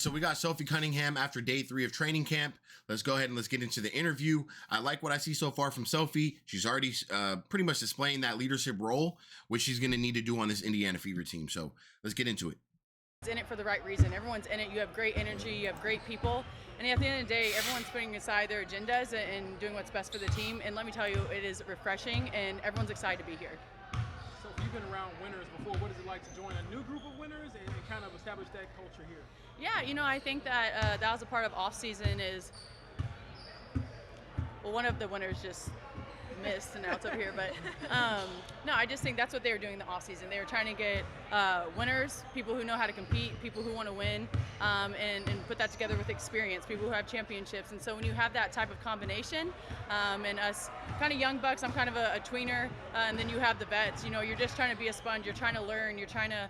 So we got Sophie Cunningham after day 3 of training camp. Let's go ahead and let's get into the interview. I like what I see so far from Sophie. She's already pretty much displaying that leadership role, which she's going to need to do on this Indiana Fever team. So let's get into it. In it for the right reason. Everyone's in it. You have great energy. You have great people. And at the end of the day, everyone's putting aside their agendas and doing what's best for the team. And let me tell you, it is refreshing, and everyone's excited to be here. So you've been around winners before. What is it like to join a new group of winners and kind of establish that culture here? Yeah, I think that that was a part of off season is, well, one of the winners just missed and now it's up here, but no, I just think that's what they were doing in the off season. They were trying to get winners, people who know how to compete, people who want to win, and put that together with experience, people who have championships. And so when you have that type of combination, and us kind of young bucks, I'm kind of a tweener, and then you have the vets, you're just trying to be a sponge, you're trying to learn, you're trying to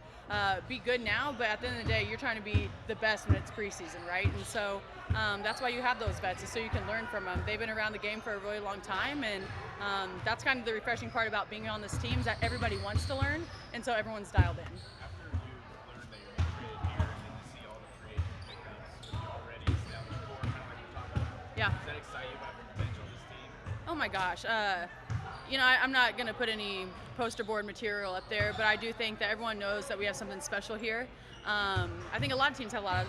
be good now, but at the end of the day, you're trying to be the best when it's preseason, right? And so that's why you have those vets, is so you can learn from them. They've been around the game for a really long time, and that's kind of the refreshing part about being on this team, is that everybody wants to learn, and so everyone's dialed in. After you learned that you're integrated here and then to see all the free agent pickups already established before, kind of like you talked about, Yeah. does that excite you about the potential of this team? Oh my gosh. I'm not going to put any poster board material up there, but I do think that everyone knows that we have something special here. I think a lot of teams have a lot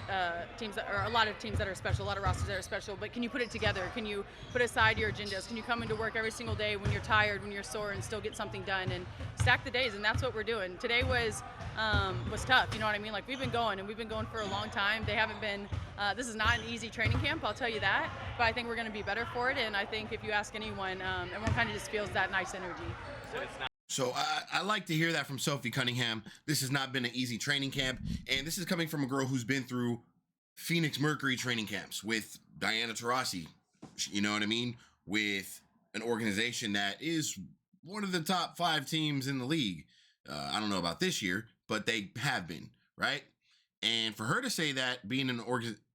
of teams that are special, a lot of rosters that are special, but can you put it together? Can you put aside your agendas? Can you come into work every single day when you're tired, when you're sore, and still get something done and stack the days? And that's what we're doing. Today was tough, you know what I mean? Like, we've been going for a long time. They haven't been, this is not an easy training camp, I'll tell you that, but I think we're going to be better for it, and I think if you ask anyone, everyone kind of just feels that nice energy. So I like to hear that from Sophie Cunningham. This has not been an easy training camp, and this is coming from a girl who's been through Phoenix Mercury training camps with Diana Taurasi, you know what I mean? With an organization that is one of the top 5 teams in the league. I don't know about this year, but they have been, right? And for her to say that, being an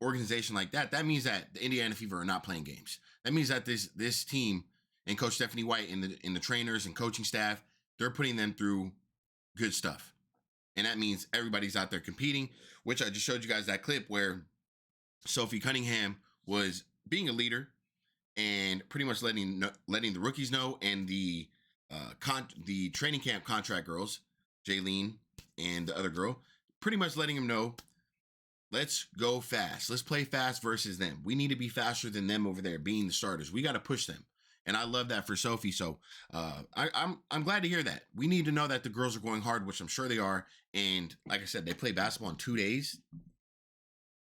organization like that, that means that the Indiana Fever are not playing games. That means that this team and Coach Stephanie White and the trainers and coaching staff, they're putting them through good stuff. And that means everybody's out there competing, which I just showed you guys that clip where Sophie Cunningham was being a leader and pretty much letting the rookies know, and the training camp contract girls, Jaylene and the other girl, pretty much letting them know, let's go fast. Let's play fast versus them. We need to be faster than them over there being the starters. We got to push them. And I love that for Sophie. So I'm glad to hear that. We need to know that the girls are going hard, which I'm sure they are. And like I said, they play basketball in 2 days,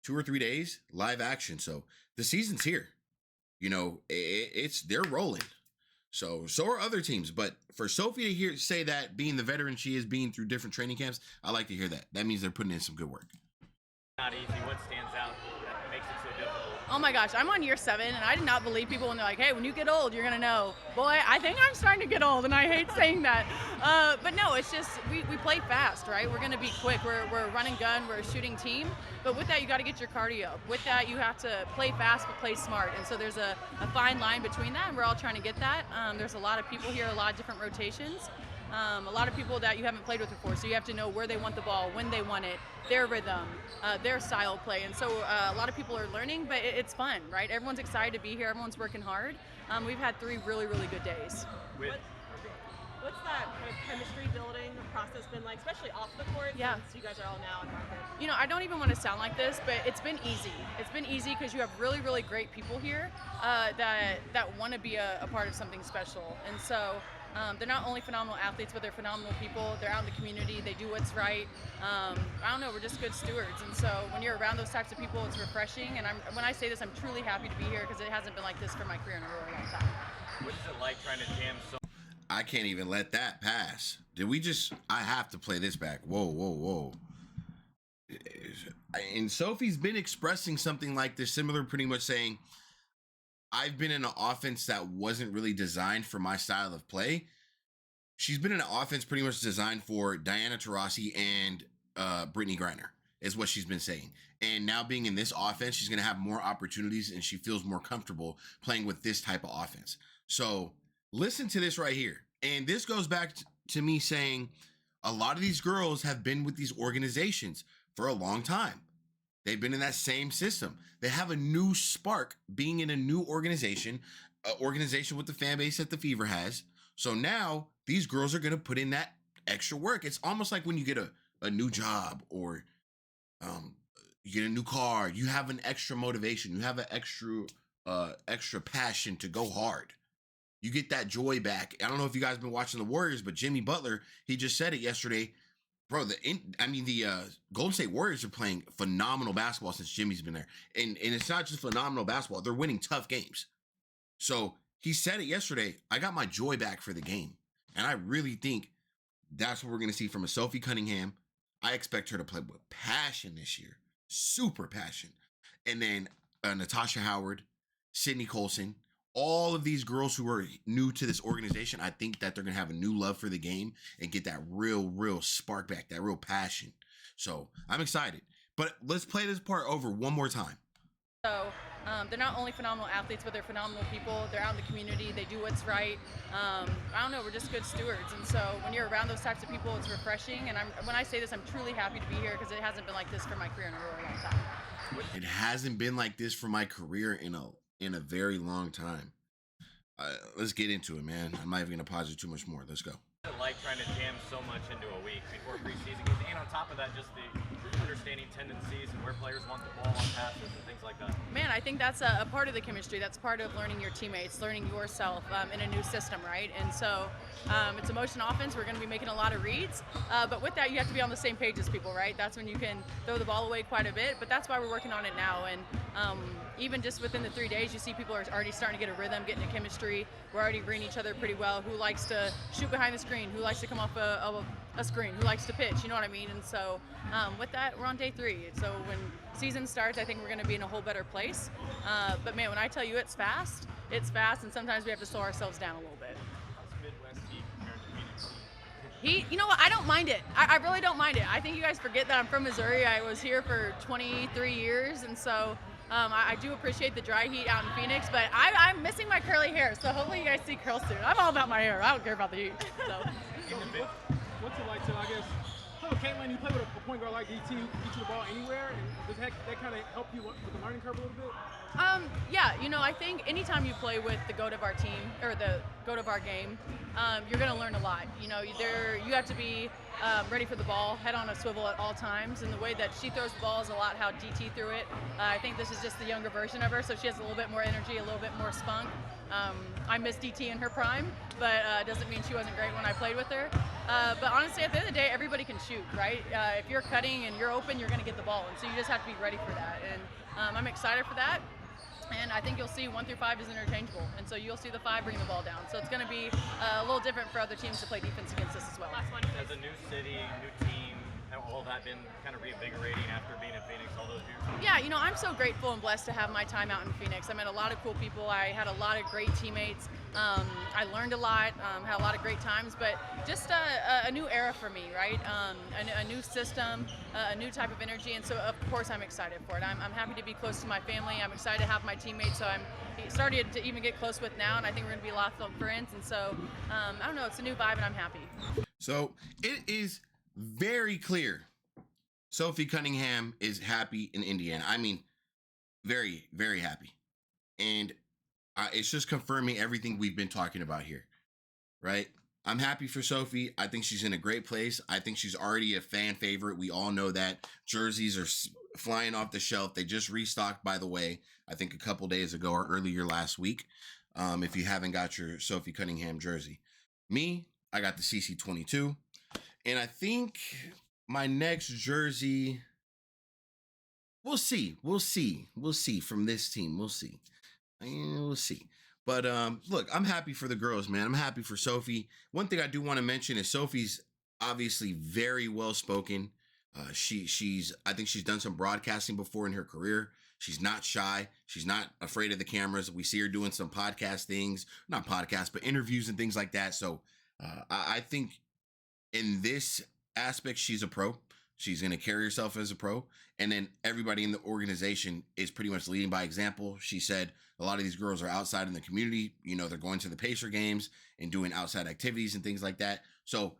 2 or 3 days, live action. So the season's here. They're rolling. So are other teams. But for Sophie to say that, being the veteran she is, being through different training camps, I like to hear that. That means they're putting in some good work. Not easy. What stands out that makes it so difficult? Oh my gosh, I'm on year 7, and I did not believe people when they're like, hey, when you get old, you're going to know. Boy, I think I'm starting to get old, and I hate saying that. But no, it's just, we play fast, right? We're going to be quick. We're a run and gun. We're a shooting team. But with that, you got to get your cardio up. With that, you have to play fast but play smart. And so there's a fine line between that, and we're all trying to get that. There's a lot of people here, a lot of different rotations. A lot of people that you haven't played with before, so you have to know where they want the ball, when they want it, their rhythm, their style of play. And so a lot of people are learning, but it's fun, right? Everyone's excited to be here. Everyone's working hard. We've had 3 really, really good days. What's that kind of chemistry building process been like, especially off the court, Yeah. since you guys are all now in market? I don't even want to sound like this, but it's been easy. It's been easy because you have really, really great people here that want to be a part of something special. And so they're not only phenomenal athletes, but they're phenomenal people. They're out in the community. They do what's right. I don't know. We're just good stewards. And so when you're around those types of people, it's refreshing. And when I say this, I'm truly happy to be here because it hasn't been like this for my career in a really long time. What is it like trying to jam so? I can't even let that pass. I have to play this back. Whoa. And Sophie's been expressing something like this, similar, pretty much saying, I've been in an offense that wasn't really designed for my style of play. She's been in an offense pretty much designed for Diana Taurasi and Brittany Griner, is what she's been saying. And now being in this offense, she's going to have more opportunities, and she feels more comfortable playing with this type of offense. So listen to this right here. And this goes back to me saying a lot of these girls have been with these organizations for a long time. They've been in that same system. They have a new spark being in a new organization, organization with the fan base that the Fever has. So now these girls are going to put in that extra work. It's almost like when you get a new job or you get a new car, you have an extra motivation, you have an extra passion to go hard. You get that joy back. I don't know if you guys been watching the Warriors, but Jimmy Butler, he just said it yesterday. Bro, the Golden State Warriors are playing phenomenal basketball since Jimmy's been there. And it's not just phenomenal basketball, they're winning tough games. So he said it yesterday, I got my joy back for the game. And I really think that's what we're going to see from a Sophie Cunningham. I expect her to play with passion this year. Super passion. And then Natasha Howard, Sydney Colson, all of these girls who are new to this organization, I think that they're going to have a new love for the game and get that real spark back, that real passion. So I'm excited. But let's play this part over one more time. So they're not only phenomenal athletes, but they're phenomenal people. They're out in the community. They do what's right. I don't know. We're just good stewards. And so when you're around those types of people, it's refreshing. And when I say this, I'm truly happy to be here because it hasn't been like this for my career in a really long time. It hasn't been like this for my career in a very long time. Let's get into it, man. I'm not even going to pause it too much more. Let's go. Like trying to jam so much into a week before preseason games, and on top of that, just the understanding tendencies and where players want the ball on passes and things like that. Man, I think that's a part of the chemistry. That's part of learning your teammates, learning yourself in a new system, right? And so it's a motion offense. We're going to be making a lot of reads, but with that, you have to be on the same page as people, right? That's when you can throw the ball away quite a bit, but that's why we're working on it now. And even just within the 3 days, you see people are already starting to get a rhythm, getting a chemistry. We're already reading each other pretty well. Who likes to shoot behind the screen? Who likes to come off a screen? Who likes to pitch? You know what I mean? And so with that, we're on day 3. So when season starts, I think we're going to be in a whole better place. But man, when I tell you it's fast, and sometimes we have to slow ourselves down a little bit. How's Midwest team compared to Phoenix? You know what? I don't mind it. I really don't mind it. I think you guys forget that I'm from Missouri. I was here for 23 years, and so I do appreciate the dry heat out in Phoenix, but I'm missing my curly hair, so hopefully you guys see curls soon. I'm all about my hair. I don't care about the heat. So. What's it like to, I guess, play with Caitlin? You play with a point guard like DT, get you the ball anywhere, and does that kind of help you with the learning curve a little bit? Yeah, I think anytime you play with the GOAT of our team, or the GOAT of our game, you're going to learn a lot. You have to be ready for the ball, head on a swivel at all times, and the way that she throws the ball is a lot how DT threw it. I think this is just the younger version of her, so she has a little bit more energy, a little bit more spunk. I miss DT in her prime, but doesn't mean she wasn't great when I played with her. But honestly, at the end of the day, everybody can shoot, right? If you're cutting and you're open, you're going to get the ball, and so you just have to be ready for that. And I'm excited for that. And I think you'll see 1 through 5 is interchangeable, and so you'll see the 5 bring the ball down. So it's going to be a little different for other teams to play defense against us as well. Last one. As a new city, new team, all that been kind of reinvigorating after being in Phoenix all those years? Yeah, I'm so grateful and blessed to have my time out in Phoenix. I met a lot of cool people. I had a lot of great teammates. I learned a lot, had a lot of great times, but just a new era for me, right? A new system, a new type of energy, and so of course I'm excited for it. I'm happy to be close to my family. I'm excited to have my teammates, so I'm started to even get close with now, and I think we're going to be a lot of friends, and so I don't know, it's a new vibe, and I'm happy. So it is very clear Sophie Cunningham is happy in Indiana. I mean, very, very happy. And it's just confirming everything we've been talking about here, right? I'm happy for Sophie. I think she's in a great place. I think she's already a fan favorite. We all know that. Jerseys are flying off the shelf. They just restocked, by the way, I think a couple days ago or earlier last week. If you haven't got your Sophie Cunningham jersey. Me, I got the CC22. And I think my next jersey, we'll see from this team. We'll see. But look, I'm happy for the girls, man. I'm happy for Sophie. One thing I do want to mention is Sophie's obviously very well spoken. I think she's done some broadcasting before in her career. She's not shy. She's not afraid of the cameras. We see her doing some podcast things, not podcasts, but interviews and things like that. So I think in this aspect, she's a pro. She's going to carry herself as a pro. And then everybody in the organization is pretty much leading by example. She said a lot of these girls are outside in the community. They're going to the Pacer games and doing outside activities and things like that. So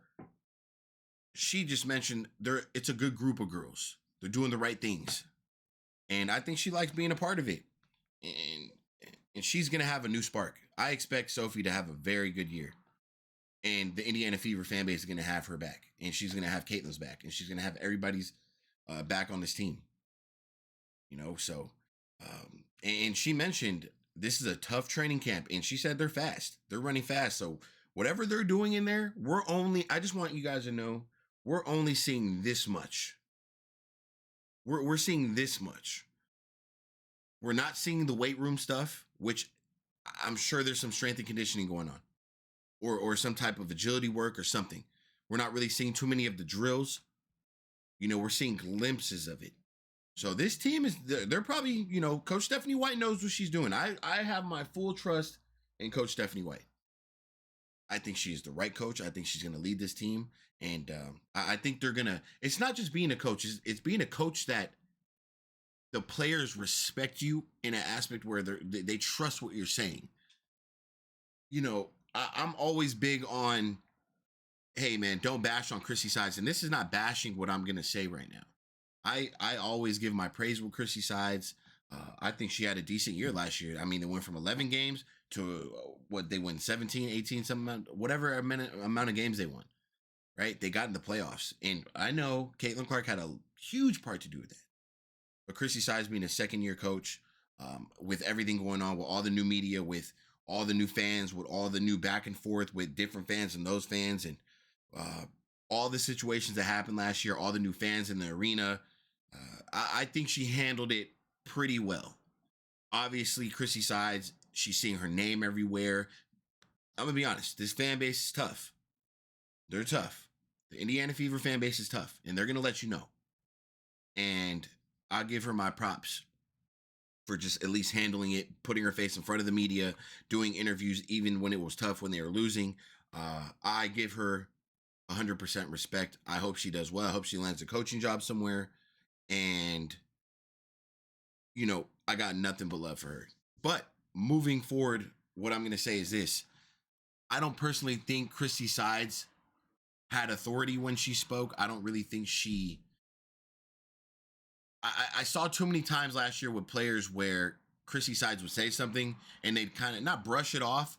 she just mentioned it's a good group of girls. They're doing the right things. And I think she likes being a part of it. And she's going to have a new spark. I expect Sophie to have a very good year. And the Indiana Fever fan base is going to have her back. And she's going to have Caitlin's back. And she's going to have everybody's back on this team. You know, so, and she mentioned this is a tough training camp. And she said they're fast. They're running fast. So whatever they're doing in there, I just want you guys to know, we're only seeing this much. We're seeing this much. We're not seeing the weight room stuff, which I'm sure there's some strength and conditioning going on, or some type of agility work or something. We're not really seeing too many of the drills. You know, we're seeing glimpses of it. So this team they're probably, you know, Coach Stephanie White knows what she's doing. I have my full trust in Coach Stephanie White. I think she's the right coach. I think she's going to lead this team. And I think they're going to, it's not just being a coach, it's being a coach that the players respect you in an aspect where they trust what you're saying. You know, I'm always big on, hey man, don't bash on Chrissy Sides. And this is not bashing what I'm going to say right now. I always give my praise with Chrissy Sides. I think she had a decent year last year. I mean, they went from 11 games to what they won 17, 18, some amount, whatever amount of games they won, right? They got in the playoffs. And I know Caitlin Clark had a huge part to do with that. But Chrissy Sides being a second-year coach, with everything going on, with all the new media, with all the new fans, with all the new back and forth with different fans and those fans, and all the situations that happened last year, all the new fans in the arena, I think she handled it pretty well. Obviously, Chrissy Sides, she's seeing her name everywhere. I'm going to be honest, this fan base is tough. They're tough. The Indiana Fever fan base is tough, and they're going to let you know. And I'll give her my props for just at least handling it, putting her face in front of the media, doing interviews even when it was tough, when they were losing. I give her 100% respect. I hope she does well. I hope she lands a coaching job somewhere. And, you know, I got nothing but love for her. But moving forward, what I'm going to say is this. I don't personally think Chrissy Sides had authority when she spoke. I don't really think she... I saw too many times last year with players where Chrissy Sides would say something and they'd kind of not brush it off,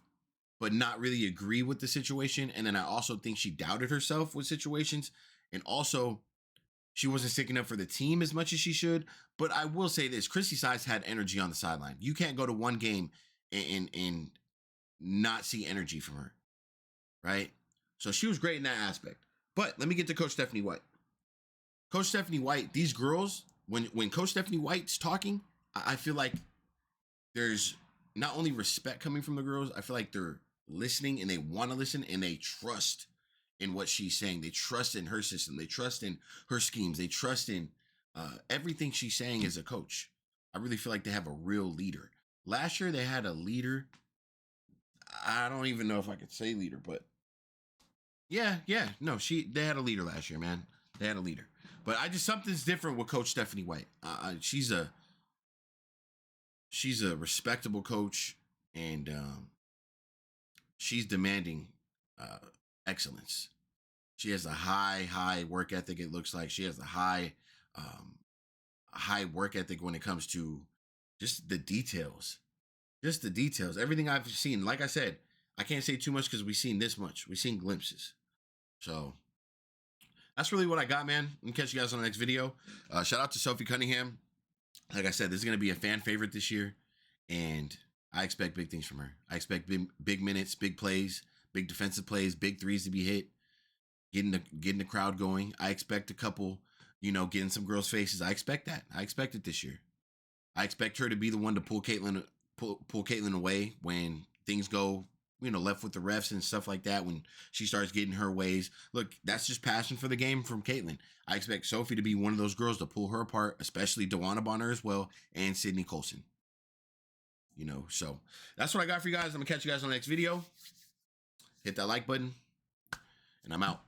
but not really agree with the situation. And then I also think she doubted herself with situations. And also, she wasn't sticking up for the team as much as she should. But I will say this, Chrissy Sides had energy on the sideline. You can't go to one game and not see energy from her, right? So she was great in that aspect. But let me get to Coach Stephanie White. Coach Stephanie White, these girls... When Coach Stephanie White's talking, I feel like there's not only respect coming from the girls, I feel like they're listening and they want to listen and they trust in what she's saying. They trust in her system. They trust in her schemes. They trust in everything she's saying as a coach. I really feel like they have a real leader. Last year, they had a leader. I don't even know if I could say leader, but yeah. No, they had a leader last year, man. They had a leader. But something's different with Coach Stephanie White. She's a respectable coach, and she's demanding excellence. She has a high work ethic. It looks like she has a high work ethic when it comes to just the details. Just the details. Everything I've seen. Like I said, I can't say too much because we've seen this much. We've seen glimpses. So that's really what I got, man. I'm catch you guys on the next video. Shout out to Sophie Cunningham. Like I said, this is going to be a fan favorite this year, and I expect big things from her. I expect big minutes, big plays, big defensive plays, big threes to be hit, getting the crowd going. I expect a couple, getting some girls' faces. I expect that. I expect it this year. I expect her to be the one to pull Caitlin away when things go left with the refs and stuff like that, when she starts getting her ways. Look, that's just passion for the game from Caitlin. I expect Sophie to be one of those girls to pull her apart, especially Dewana Bonner as well, and Sydney Colson. So that's what I got for you guys. I'm going to catch you guys on the next video. Hit that like button, and I'm out.